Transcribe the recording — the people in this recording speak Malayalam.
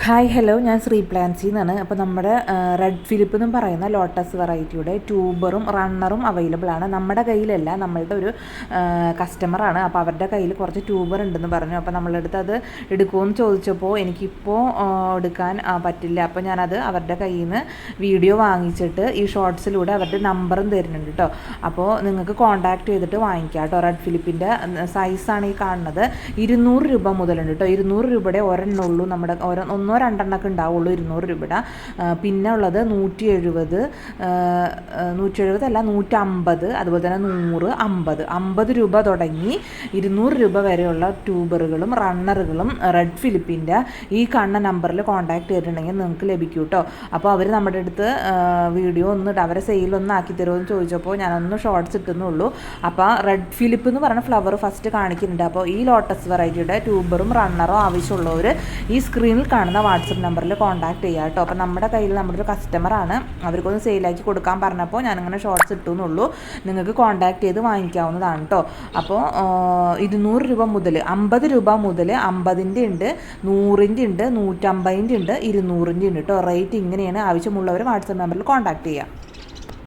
ഹായ് ഹലോ, ഞാൻ ശ്രീ പ്ലാൻസി എന്നാണ്. അപ്പോൾ നമ്മുടെ റെഡ് ഫിലിപ്പ് എന്നും പറയുന്ന ലോട്ടസ് വെറൈറ്റിയുടെ ട്യൂബറും റണ്ണറും അവൈലബിൾ ആണ്. നമ്മുടെ കയ്യിലല്ല, നമ്മളുടെ ഒരു കസ്റ്റമറാണ്. അപ്പോൾ അവരുടെ കയ്യിൽ കുറച്ച് ട്യൂബർ ഉണ്ടെന്ന് പറഞ്ഞു. അപ്പോൾ നമ്മളെടുത്ത് അത് എടുക്കുമെന്ന് ചോദിച്ചപ്പോൾ എനിക്കിപ്പോൾ എടുക്കാൻ പറ്റില്ല. അപ്പോൾ ഞാനത് അവരുടെ കയ്യിൽ നിന്ന് വീഡിയോ വാങ്ങിച്ചിട്ട് ഈ ഷോർട്സിലൂടെ അവരുടെ നമ്പറും തരുന്നുണ്ട് കേട്ടോ. അപ്പോൾ നിങ്ങൾക്ക് കോൺടാക്ട് ചെയ്തിട്ട് വാങ്ങിക്കാം കേട്ടോ. റെഡ് ഫിലിപ്പിൻ്റെ സൈസാണ് ഈ കാണുന്നത്. 200 രൂപ മുതലുണ്ട് കേട്ടോ. 200 രൂപയുടെ ഒരെണ്ണുള്ളൂ. നമ്മുടെ ഒന്നോ രണ്ടെണ്ണമൊക്കെ ഉണ്ടാവുള്ളൂ 200 രൂപയുടെ. പിന്നെ ഉള്ളത് 170, 170 അല്ല 150, അതുപോലെ തന്നെ 100, 50 രൂപ തുടങ്ങി 200 രൂപ വരെയുള്ള ട്യൂബറുകളും റണ്ണറുകളും റെഡ് ഫിലിപ്പിൻ്റെ ഈ കാണുന്ന നമ്പറിൽ കോൺടാക്ട് ചെയ്തിട്ടുണ്ടെങ്കിൽ നിങ്ങൾക്ക് ലഭിക്കും കേട്ടോ. അപ്പോൾ അവർ നമ്മുടെ അടുത്ത് വീഡിയോ അവരെ സെയിലൊന്നും ആക്കി തരുമെന്ന് ചോദിച്ചപ്പോൾ ഞാനൊന്ന് ഷോർട്സ് ഇട്ടുന്നുള്ളൂ. അപ്പോൾ റെഡ് ഫിലിപ്പ് എന്ന് പറഞ്ഞ ഫ്ലവർ ഫസ്റ്റ് കാണിക്കുന്നുണ്ട്. അപ്പോൾ ഈ ലോട്ടസ് വെറൈറ്റിയുടെ ട്യൂബറും റണ്ണറും ആവശ്യമുള്ളവർ ഈ സ്ക്രീനിൽ കാണുന്ന വാട്സപ്പ് നമ്പറിൽ കോൺടാക്ട് ചെയ്യുക കേട്ടോ. അപ്പോൾ നമ്മുടെ കയ്യിൽ നമ്മുടെ ഒരു കസ്റ്റമറാണ്, അവർക്കൊന്ന് സെയിലാക്കി കൊടുക്കാൻ പറഞ്ഞപ്പോൾ ഞാനിങ്ങനെ ഷോർട്സ് ഇട്ടുന്നുള്ളൂ. നിങ്ങൾക്ക് കോൺടാക്ട് ചെയ്ത് വാങ്ങിക്കാവുന്നതാണ് കേട്ടോ. അപ്പോൾ 200 രൂപ മുതൽ 50 രൂപ മുതൽ 50ൻ്റെ ഉണ്ട്, 100ൻ്റെ ഉണ്ട്, 150ൻ്റെ ഉണ്ട്, 200ൻ്റെ ഉണ്ട് കേട്ടോ. റേറ്റ് ഇങ്ങനെയാണ്. ആവശ്യമുള്ളവർ വാട്സപ്പ് നമ്പറിൽ കോൺടാക്ട് ചെയ്യുക.